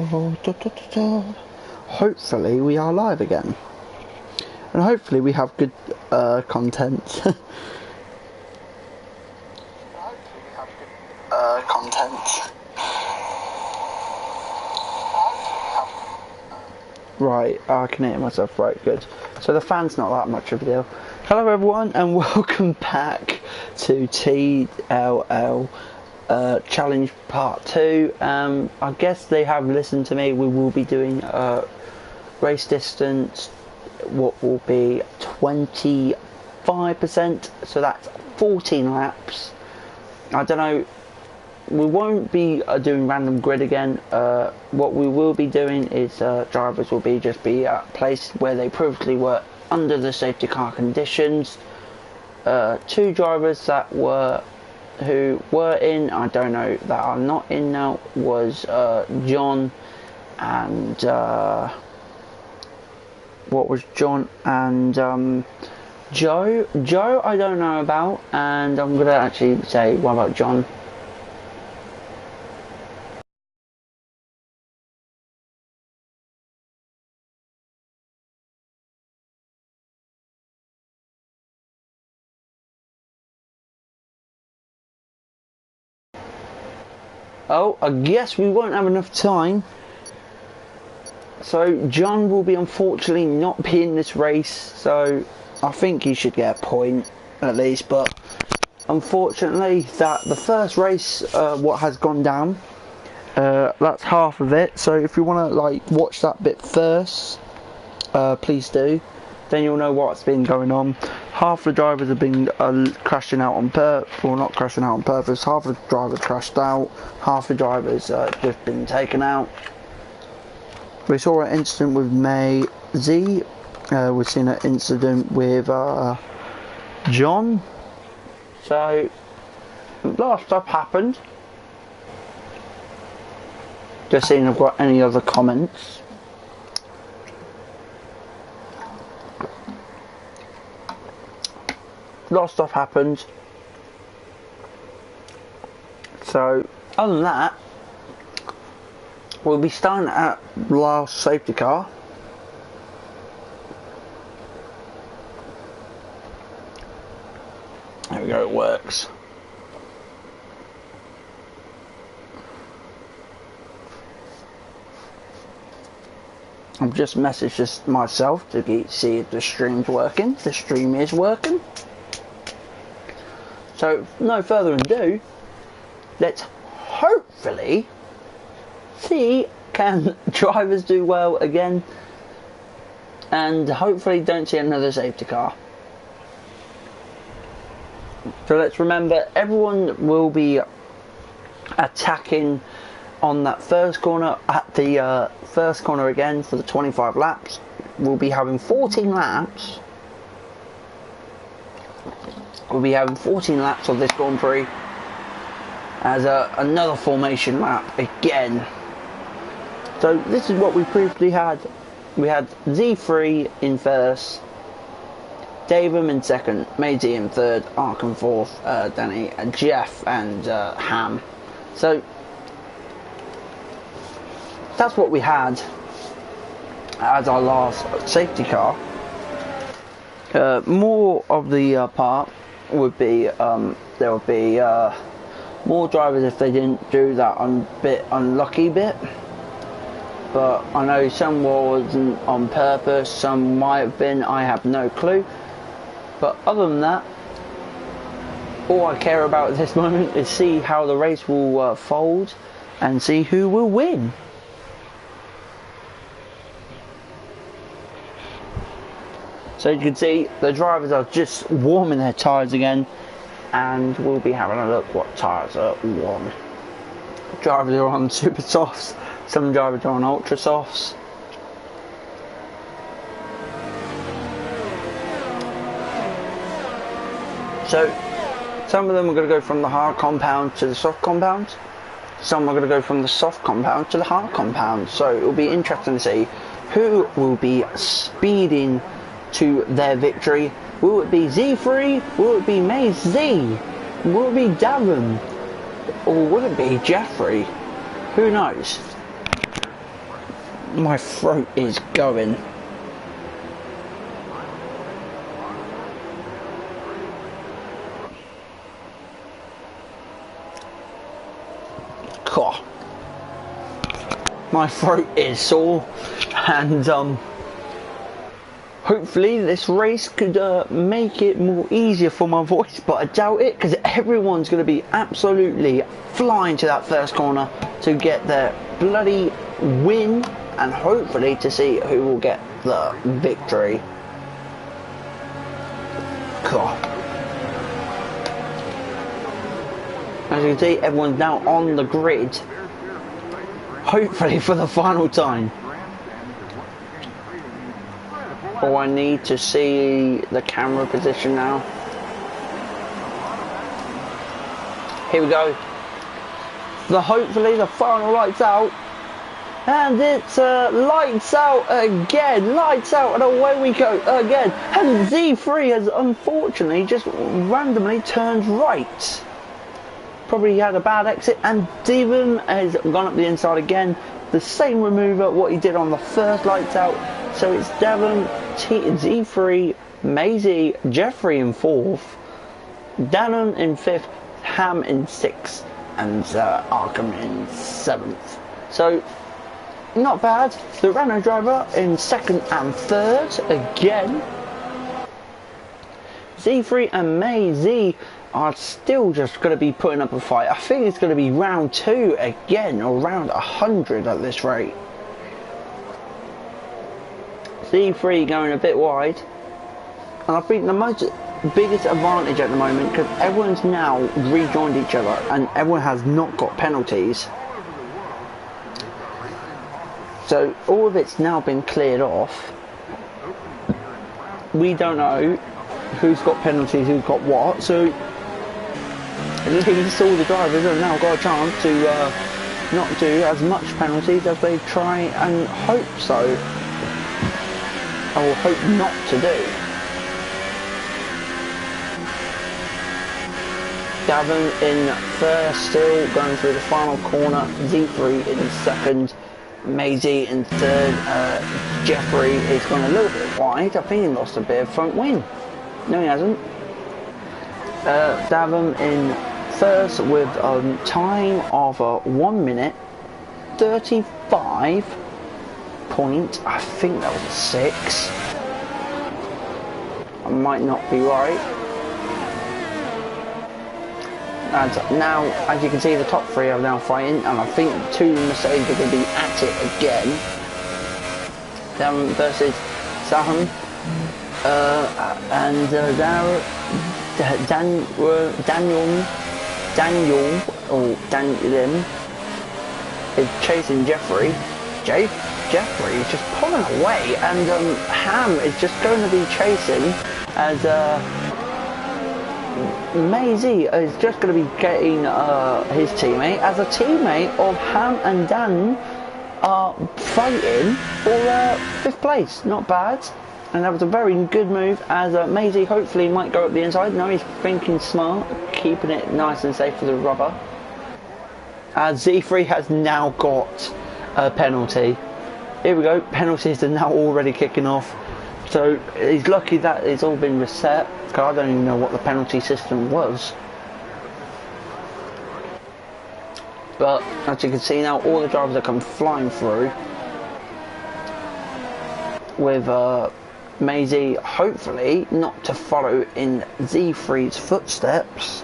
Oh, da, da, da, da. Hopefully we are live again. And hopefully we have good content. Right, I can hear myself, right, good. So the fan's not that much of a deal. Hello everyone and welcome back to TTL Challenge Part 2. I guess they have listened to me. We will be doing race distance, what will be 25%, so that's 14 laps. I don't know, we won't be doing random grid again. What we will be doing is drivers will be placed where they previously were under the safety car conditions. Two drivers who were in, I don't know, that are not in now, was John and John and Joe. Joe I don't know about, and I'm gonna actually say, what about John? Oh, I guess we won't have enough time. So John will be unfortunately not be in this race, so I think he should get a point at least, but unfortunately that the first race what has gone down, that's half of it. So if you want to watch that bit first, please do, then you'll know what's been going on. Half the drivers have been crashing out on purpose, well, not crashing out on purpose. Half the drivers crashed out, half the drivers just been taken out. We saw an incident with May Z. We've seen an incident with John. So last stuff happened. Just seeing if I've got any other comments. A lot of stuff happened. So other than that, we'll be starting at last safety car. There we go, it works. I've just messaged myself to see if the stream's working. The stream is working. So, no further ado, let's hopefully see can drivers do well again, and hopefully don't see another safety car. So let's remember, everyone will be attacking on that first corner, at the first corner again for the 25 laps. We'll be having 14 laps. We'll be having 14 laps of this Grand Prix as another formation lap again. So this is what we previously had. We had Z3 in first, Davum in second, Maisie in third, Ark in fourth, Danny, Jeff and Ham. So that's what we had as our last safety car. More of the part would be there would be more drivers if they didn't do that unlucky bit. But I know some wasn't on purpose, some might have been, I have no clue. But other than that, all I care about at this moment is see how the race will fold and see who will win. So you can see the drivers are just warming their tyres again, and we'll be having a look what tyres are warm. Drivers are on super softs, some drivers are on ultra softs. So some of them are going to go from the hard compound to the soft compound. Some are going to go from the soft compound to the hard compound. So it will be interesting to see who will be speeding to their victory. Will it be Z3? Will it be Maze Z? Will it be Davin? Or will it be Jeffrey? Who knows? My throat is going. God. My throat is sore, and hopefully this race could make it more easier for my voice, but I doubt it, because everyone's going to be absolutely flying to that first corner to get their bloody win, and hopefully to see who will get the victory. God. As you can see, everyone's now on the grid, hopefully for the final time. Oh, I need to see the camera position now. Here we go. Hopefully the final lights out. And it's lights out again. Lights out, and away we go again. And Z3 has unfortunately just randomly turned right. Probably had a bad exit, and Devon has gone up the inside again. The same remover, what he did on the first lights out. So it's Devon, Z3, Maisie, Jeffrey in 4th, Dannon in 5th, Ham in 6th, and Arkham in 7th. So not bad. The Renault driver in 2nd and 3rd again. Z3 and Maisie are still just going to be putting up a fight. I think it's going to be round 2 again, or round 100 at this rate. Z3 going a bit wide, and I think the biggest advantage at the moment, because everyone's now rejoined each other and everyone has not got penalties, so all of it's now been cleared off. We don't know who's got penalties, who's got what, so at least all the drivers have now got a chance to not do as much penalties as they try and hope so, or hope not to do. Gavin in 1st, still going through the final corner. Z3 in 2nd, Maisie in 3rd. Jeffrey is going a little bit wide. I think he lost a bit of front wing. No, he hasn't. Davin in 1st with a time of 1 minute 35 point. I think that was a 6. I might not be right. And now, as you can see, the top 3 are now fighting, and I think 2 Mercedes are going to be at it again. Darren versus Saham, and Daniel is chasing Jeffrey. Jeffrey is just pulling away, and Ham is just going to be chasing as Maisie is just going to be getting his teammate, as a teammate of Ham and Dan are fighting for 5th place. Not bad. And that was a very good move, as Maisie hopefully might go up the inside. No, he's thinking smart, keeping it nice and safe for the rubber. As Z3 has now got a penalty. Here we go, penalties are now already kicking off. So he's lucky that it's all been reset, because I don't even know what the penalty system was. But as you can see now, all the drivers are come flying through, with Maisie hopefully not to follow in Z3's footsteps,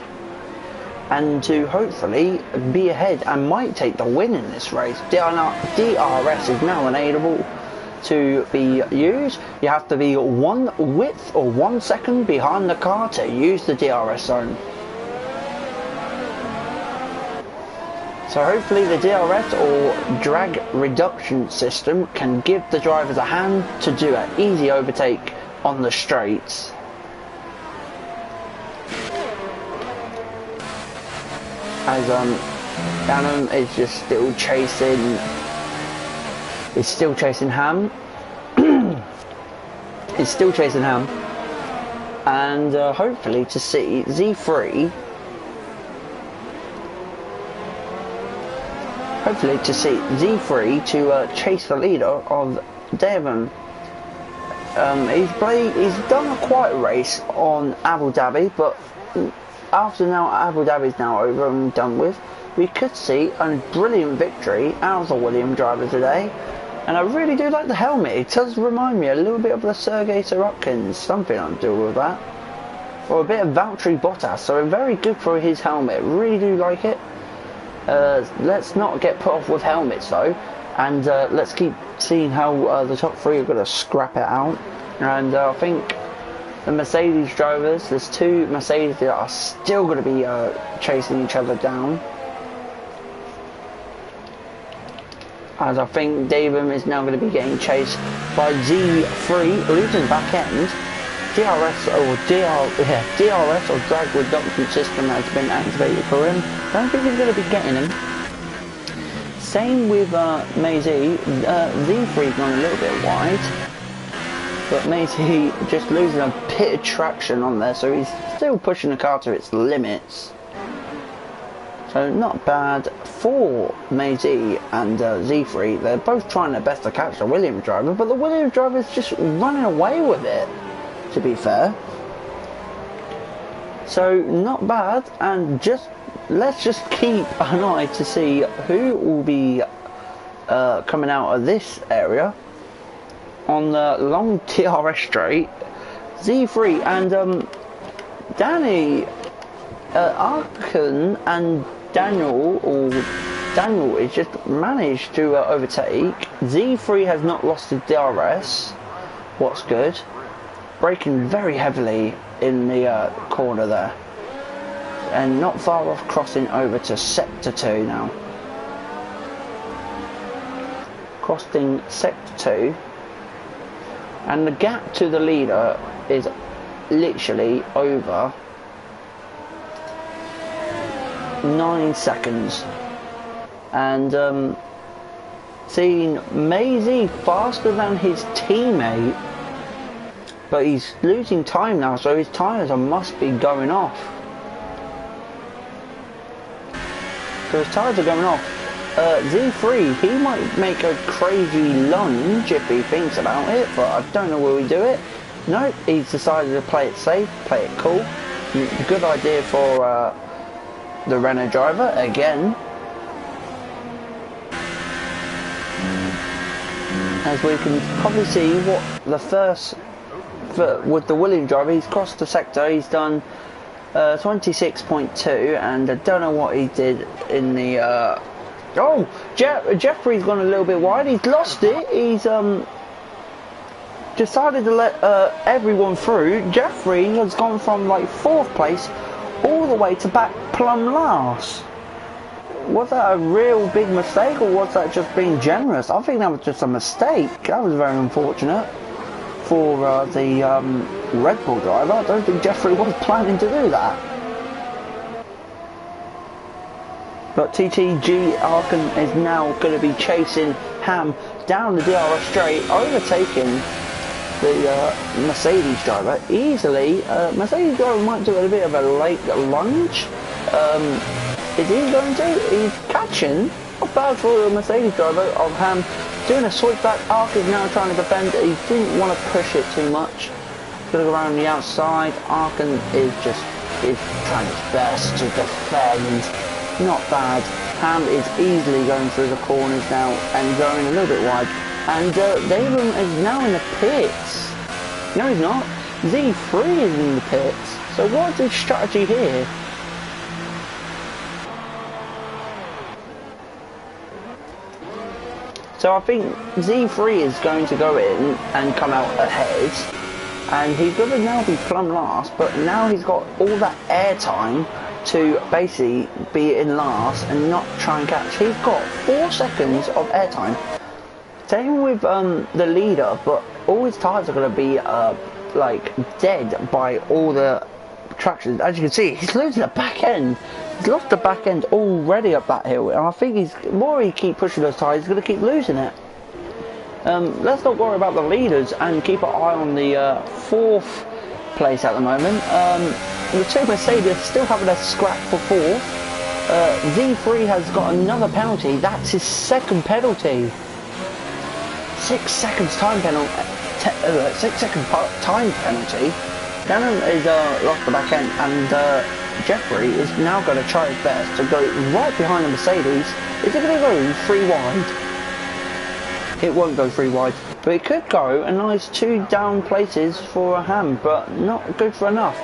and to hopefully be ahead and might take the win in this race. DRS is now unable to be used. You have to be 1 width or 1 second behind the car to use the DRS zone. So hopefully the DRS or drag reduction system can give the drivers a hand to do an easy overtake on the straights. As Danham is just still chasing. Is still chasing Ham. Is still chasing Ham. And hopefully to see Z3 hopefully to see Z3 to chase the leader of Devon. He's done a quiet race on Abu Dhabi, but after now Abu Dhabi is now over and done with, we could see a brilliant victory out of the William driver today. And I really do like the helmet. It does remind me a little bit of the Sergei Sorokin, something I'm doing with that. Or a bit of Valtteri Bottas, so very good for his helmet. Really do like it. Let's not get put off with helmets though, and let's keep seeing how the top three are going to scrap it out. And I think the Mercedes drivers, there's two Mercedes that are still going to be chasing each other down. As I think Davum is now going to be getting chased by Z3, losing back end. DRS or drag reduction system has been activated for him. Don't think he's going to be getting him. Same with Maisie. Z3's gone a little bit wide, but Maisie just losing a bit of traction on there, so he's still pushing the car to its limits. So not bad for Maisie and Z3. They're both trying their best to catch the Williams driver, but the Williams driver is just running away with it, to be fair. So not bad, and let's just keep an eye to see who will be coming out of this area on the long TRS straight. Z3 and Danny Arkin and Daniel is just managed to overtake. Z3 has not lost his DRS. What's good? Braking very heavily in the corner there, and not far off crossing over to sector 2 now. Crossing sector 2, and the gap to the leader is literally over 9 seconds. And seeing Maisie faster than his teammate, but he's losing time now, so his tyres must be going off. So his tyres are going off. Z3, he might make a crazy lunge if he thinks about it, but I don't know will he do it. Nope, he's decided to play it safe, play it cool. Good idea for the Renault driver again. As we can probably see, what the first with the Williams driver, he's crossed the sector, he's done 26.2, and I don't know what he did in the oh, Jeffrey's gone a little bit wide, he's lost it, he's decided to let everyone through. Jeffrey has gone from like 4th place all the way to back plumb last. Was that a real big mistake, or was that just being generous? I think that was just a mistake. That was very unfortunate for the Red Bull driver. I don't think Jeffrey was planning to do that. But TTG Arkin is now going to be chasing Ham down the DRS straight, overtaking the Mercedes driver easily. Mercedes driver might do a bit of a late lunge. Is he going to? He's catching. Not bad for the Mercedes driver of Ham. Doing a sweep back. Ark is now trying to defend. He didn't want to push it too much. Going to go around the outside. Arkin is trying his best to defend. Not bad. Ham is easily going through the corners now and going a little bit wide. And Davum is now in the pits. No, he's not. Z3 is in the pits. So what's his strategy here? So I think Z3 is going to go in and come out ahead, and he's going to now be plumb last, but now he's got all that air time to basically be in last and not try and catch. He's got 4 seconds of air time. Same with the leader, but all his tyres are going to be like dead by all the traction. As you can see, he's losing the back end. He's lost the back end already up that hill, and I think the more he keep pushing those tyres, he's going to keep losing it. Let's not worry about the leaders and keep an eye on the 4th place at the moment. The two Mercedes still having a scrap for 4th. Z3 has got another penalty. That's his second penalty. 6 seconds time penalty. 6 second time penalty. Gannon is lost the back end, and Jeffrey is now going to try his best to go right behind the Mercedes. Is it going to go 3 wide? It won't go 3 wide, but it could go a nice 2 down places for a ham, but not good for enough.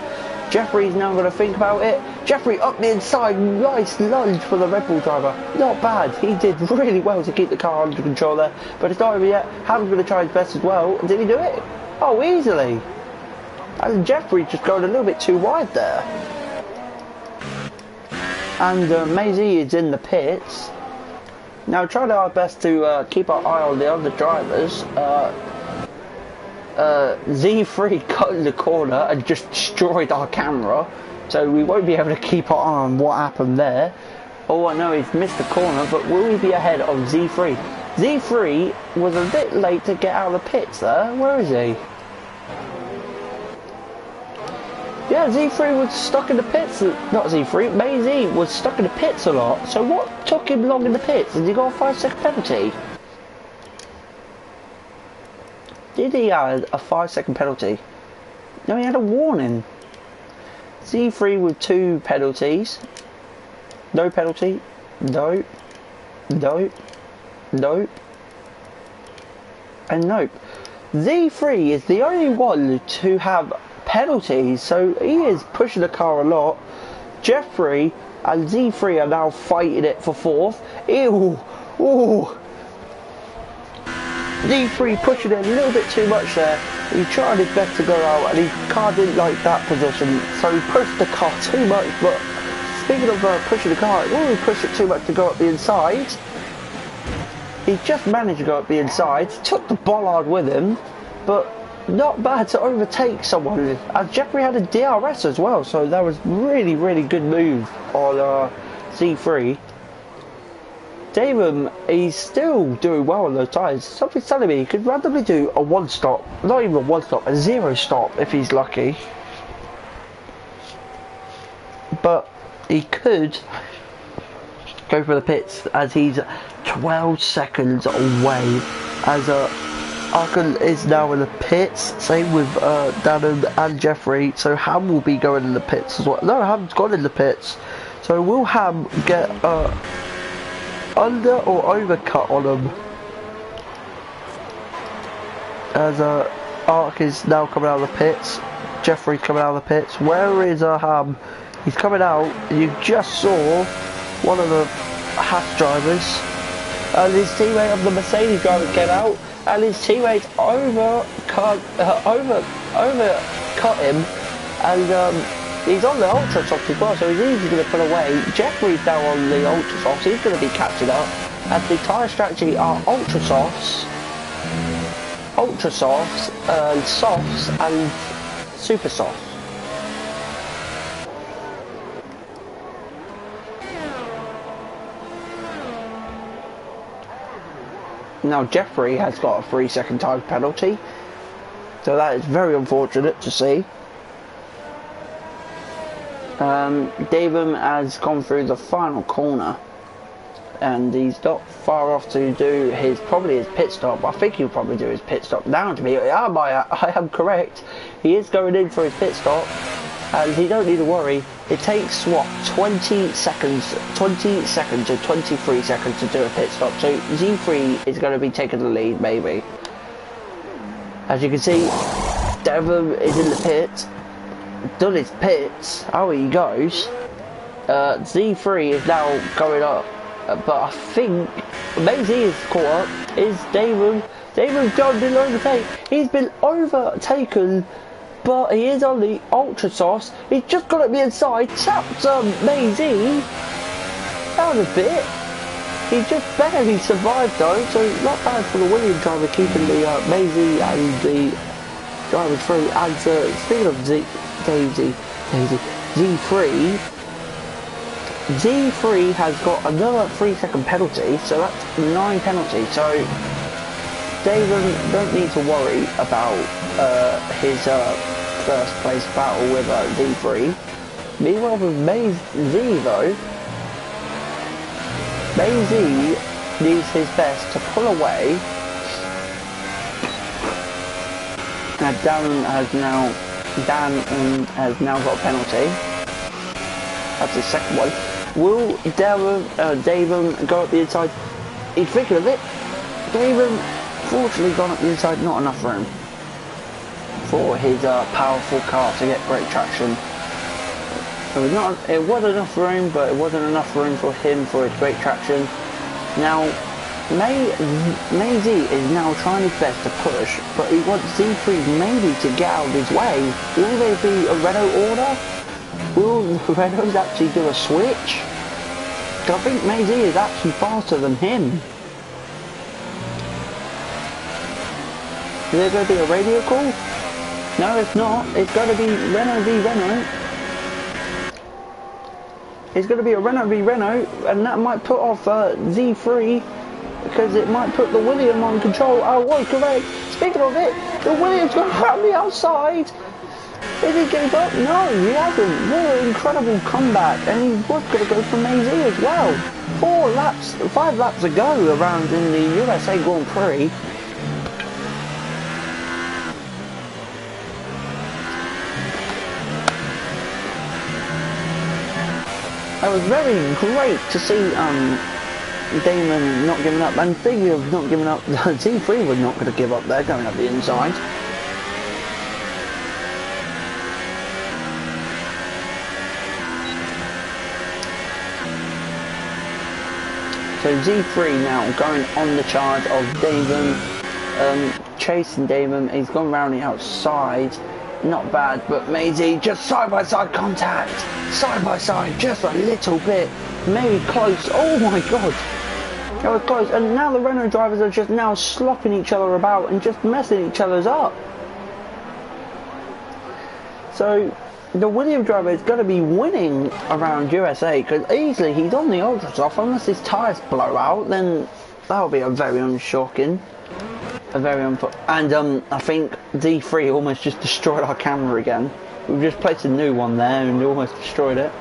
Jeffrey's now going to think about it. Jeffrey up the inside, nice lunge for the Red Bull driver. Not bad, he did really well to keep the car under control there, but it's not over yet. Ham's going to try his best as well. Did he do it? Oh, easily. And Jeffrey just going a little bit too wide there. And Maisie is in the pits. Now try our best to keep our eye on the other drivers. Z3 cut in the corner and just destroyed our camera, so we won't be able to keep our eye on what happened there. All I know is missed the corner, but will we be ahead of Z3? Z3 was a bit late to get out of the pits there. Where is he? Yeah, Z3 was stuck in the pits. Not Z3, Maisie was stuck in the pits a lot. So what took him long in the pits? Did he got a 5-second penalty? Did he have a 5-second penalty? No, he had a warning. Z3 with 2 penalties. No penalty. Nope. Nope. Nope. And nope. Z3 is the only one to have penalties, so he is pushing the car a lot. Jeffrey and Z3 are now fighting it for 4th. Ew. Ooh. Z3 pushing it a little bit too much there. He tried his best to go out, and his car didn't like that position, so he pushed the car too much. But speaking of pushing the car, he pushed it too much to go up the inside. He just managed to go up the inside, took the bollard with him, but not bad to overtake someone. And Jeffrey had a DRS as well, so that was really, really good move on Z3. Damon, he's still doing well on those tyres. Something's telling me he could randomly do a 1-stop, not even a 1-stop, a 0-stop if he's lucky. But he could go for the pits as he's 12 seconds away. As Arkan is now in the pits, same with Dannon and Jeffrey, so Ham will be going in the pits as well. No, Ham's gone in the pits. So will Ham get under or overcut on him? As Ark is now coming out of the pits, Jeffrey coming out of the pits. Where is Ham? He's coming out. You just saw one of the Haas drivers and his teammate of the Mercedes driver came out, and his teammate overcut him, and he's on the ultra softs as well, so he's easily going to pull away. Jeffrey's now on the ultra softs. He's going to be catching up, as the tyre strategy are ultra softs, softs, and super softs. Now Jeffrey has got a 3-second time penalty, so that is very unfortunate to see. David has gone through the final corner, and he's not far off to do probably his pit stop. I think he'll probably do his pit stop now. To me, I am correct. He is going in for his pit stop, and he don't need to worry. It takes what, 20 seconds or 23 seconds to do a pit stop. So Z3 is going to be taking the lead, maybe. As you can see, Devon is in the pit. Done his pits. Oh, he goes. Z3 is now going up, but I think Maisie is caught up. Is Damon? Damon's been overtaken. He's been overtaken, but he is on the ultra softs. He's just got at the inside, tapped Maisie. That was a bit. He just barely survived though, so not bad for the Williams driver keeping the Maisie and the driver through. And speaking of Z3 has got another 3-second penalty, so that's 9 penalties. So David don't need to worry about his first place battle with Z3. Meanwhile with Maisie though, Maisie needs his best to pull away. Now Dan has now got a penalty. That's his second one. Will Davon go up the inside? He's thinking of it. Davon fortunately gone up the inside, not enough room for his powerful car to get great traction. It was enough room, but it wasn't enough room for him for his great traction. Now, Maisie is now trying his best to push, but he wants Z3 maybe to get out of his way. Will there be a Renault order? Will the Renaults actually do a switch? I think Maisie is actually faster than him. Is there going to be a radio call? No, it's not. It's going to be Renault v Renault. It's going to be a Renault v Renault, and that might put off Z3, because it might put the William on control. I was correct. Speaking of it, the William's gone around the outside. Did he give up? No, he hasn't. What an incredible comeback, and he was going to go for Maisie as well. 5 laps ago around in the USA Grand Prix. It was very great to see Damon not giving up, and thinking of not giving up, Z3 was not going to give up there, going up the inside. So Z3 now going on the charge of Damon, chasing Damon. He's gone round the outside. Not bad, but Maisie just side-by-side contact. Side-by-side, just a little bit. Maybe close. Oh my god. That was close. And now the Renault drivers are just now slopping each other about and just messing each other's up. So the Williams driver is going to be winning around USA, because easily he's on the ultras off. Unless his tyres blow out, then that will be a very unshocking. And I think Z3 almost just destroyed our camera again. We've just placed a new one there and almost destroyed it.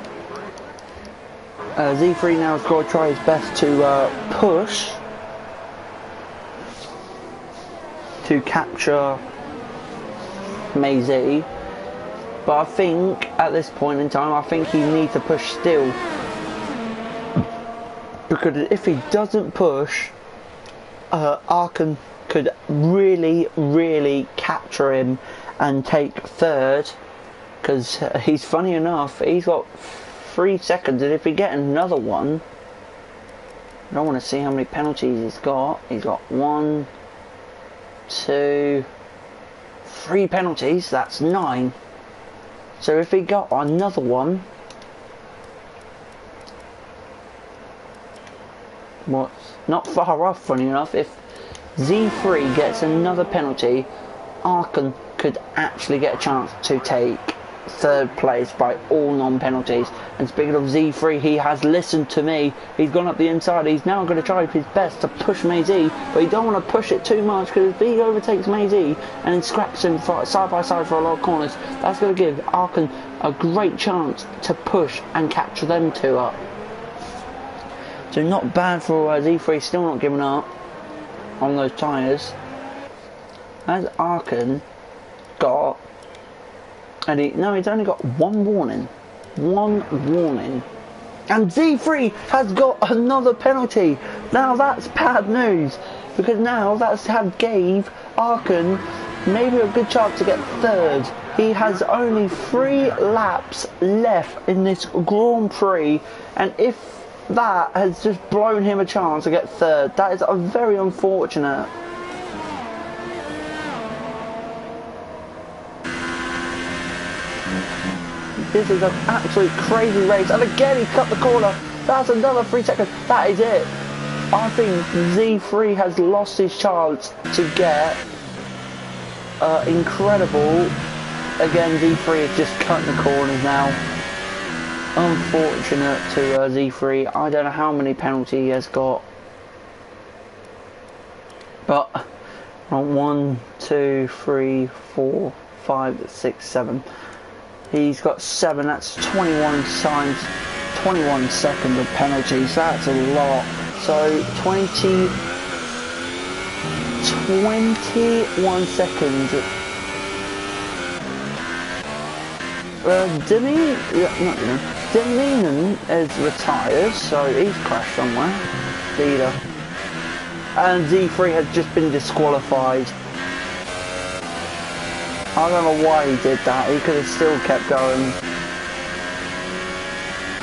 Z3 now has got to try his best to push to capture Maisie. But I think at this point in time, I think he needs to push still. Because if he doesn't push, Arkan could really capture him and take third, because he's funny enough, he's got 3 seconds, and if he gets another one, I don't want to see how many penalties he's got. He's got 1, 2, 3 penalties, that's 9. So if he got another one, what's not far off, funny enough, if Z3 gets another penalty, Arkan could actually get a chance to take 3rd place by all non-penalties. And speaking of Z3, he has listened to me. He's gone up the inside. He's now going to try his best to push Maisie, but he don't want to push it too much, because if he overtakes Maisie and then scraps him side by side for a lot of corners, that's going to give Arkan a great chance to push and capture them two up. So not bad for Z3, still not giving up on those tyres. Has Arkan got, and he's only got 1 warning. 1 warning. And Z3 has got another penalty. Now that's bad news, because now that's gave Arkan maybe a good chance to get 3rd. He has only 3 laps left in this Grand Prix, and if that has just blown him a chance to get 3rd, that is a very unfortunate. This is an absolute crazy race, and again he cut the corner. That's another 3 seconds. That is it. I think Z3 has lost his chance to get incredible. Again, Z3 is just cutting the corners now. Unfortunate to Z3. I don't know how many penalties he has got, but 1, 2, 3, 4, 5, 6, 7. He's got 7. That's 21 times 21 seconds of penalties. That's a lot. So 21 seconds. Deminen is retired, so he's crashed somewhere. Leader. And Z3 has just been disqualified. I don't know why he did that, he could have still kept going.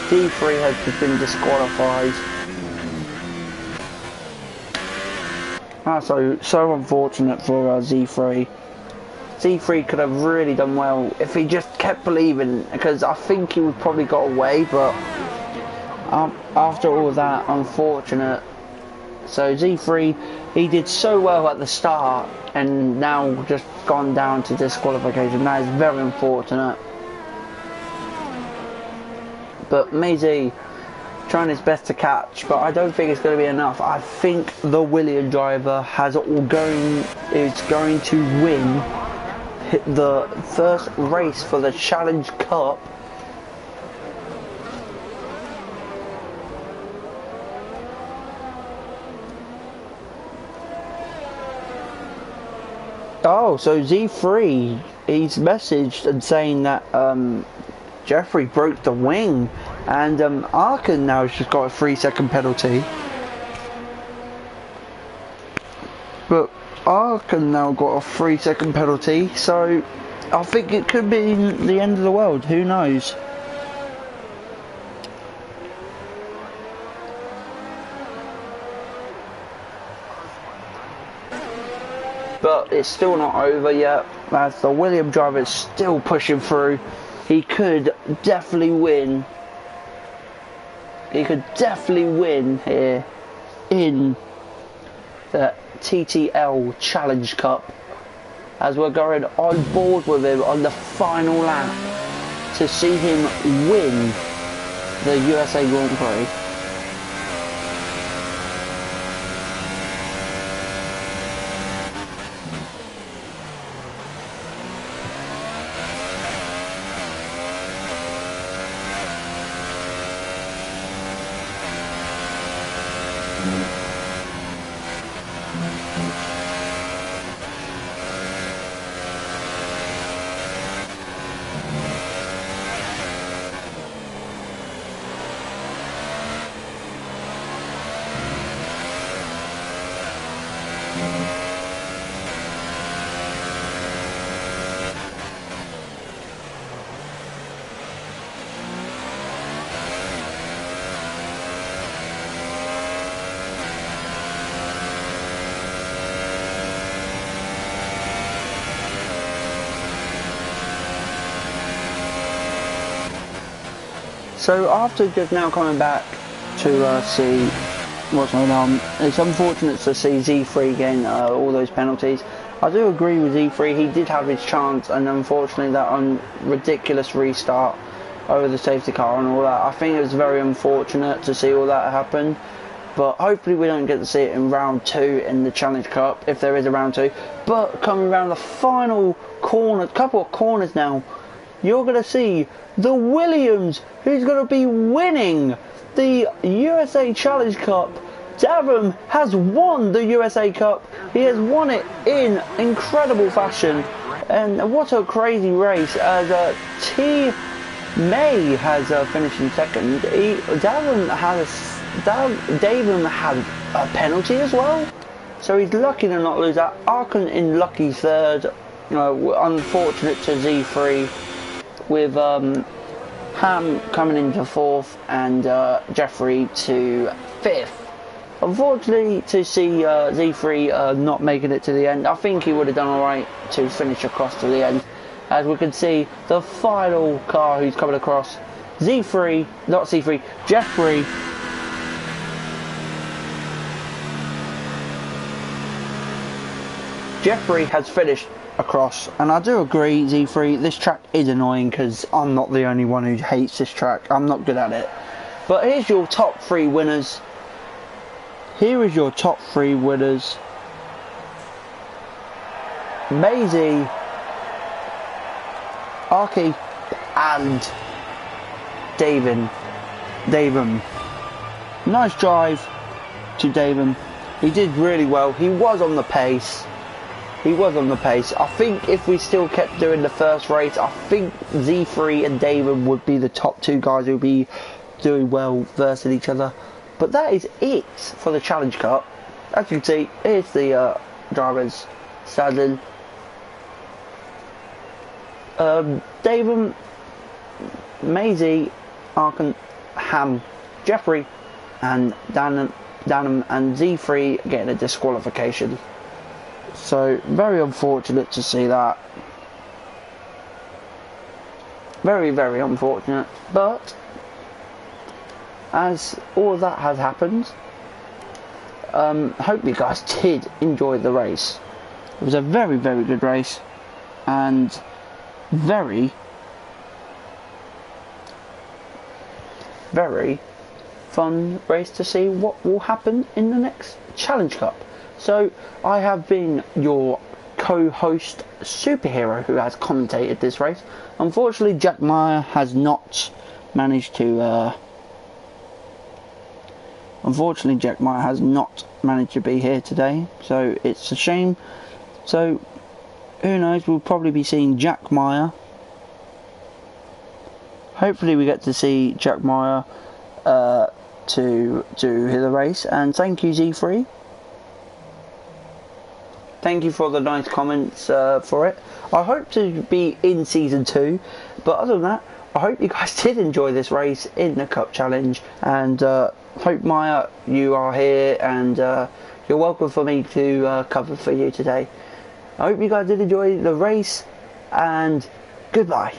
Z3 has just been disqualified. Ah, so unfortunate for Z3. Z3 could have really done well if he just kept believing, because I think he would probably got away, but after all that, unfortunate. So Z3, he did so well at the start and now just gone down to disqualification. That is very unfortunate. But Maisie trying his best to catch, but I don't think it's going to be enough. I think the Williams driver is going to win the first race for the Challenge Cup. Oh, so Z3, he's messaged and saying that Jeffrey broke the wing, and Arkin now has just got a 3-second penalty. But Arkin now got a 3-second penalty, so I think it could be the end of the world, who knows. But it's still not over yet, as the Williams driver is still pushing through. He could definitely win. He could definitely win here in the TTL Challenge Cup, as we're going on board with him on the final lap to see him win the USA Grand Prix. So after just now coming back to see what's going on, it's unfortunate to see Z3 getting all those penalties. I do agree with Z3, he did have his chance, and unfortunately that ridiculous restart over the safety car and all that, I think it was very unfortunate to see all that happen. But hopefully we don't get to see it in round 2 in the Challenge Cup, if there is a round 2. But coming around the final corner, couple of corners now, you're going to see the Williams, who's going to be winning the USA Challenge Cup. Davum has won the USA Cup. He has won it in incredible fashion. And what a crazy race, as T. May has finished in second. Davum had a penalty as well, so he's lucky to not lose that. Arkin in lucky third. Unfortunate to Z3, with Ham coming into fourth and Jeffrey to fifth. Unfortunately to see Z3 not making it to the end. I think he would have done alright to finish across to the end. As we can see, the final car who's coming across, Jeffrey has finished across, and I do agree, Z3, this track is annoying because I'm not the only one who hates this track. I'm not good at it. But here's your top 3 winners. Here is your top 3 winners. Maisie, Arky and Davum. Nice drive. to David. He did really well. He was on the pace. I think if we still kept doing the first race, I think Z3 and David would be the top 2 guys who would be doing well versus each other. But that is it for the Challenge Cup. As you can see, here's the drivers standing. David, Maisie, Arkan, Ham, Jeffrey, and Danham and Z3 getting a disqualification. So very unfortunate to see that. Very, very unfortunate. But as all of that has happened, hope you guys did enjoy the race. It was a very, very good race, and very, very fun race to see what will happen in the next Challenge Cup. So I have been your co-host superhero who has commentated this race. Unfortunately, Jack Meyer has not managed to be here today, so it's a shame. So who knows, we'll probably be seeing Jack Meyer. Hopefully we get to see Jack Meyer to do the race. And thank you, Z3. Thank you for the nice comments for it. I hope to be in Season 2. But other than that, I hope you guys did enjoy this race in the Cup Challenge. And hope, Maya, you are here. And you're welcome for me to cover for you today. I hope you guys did enjoy the race. And goodbye.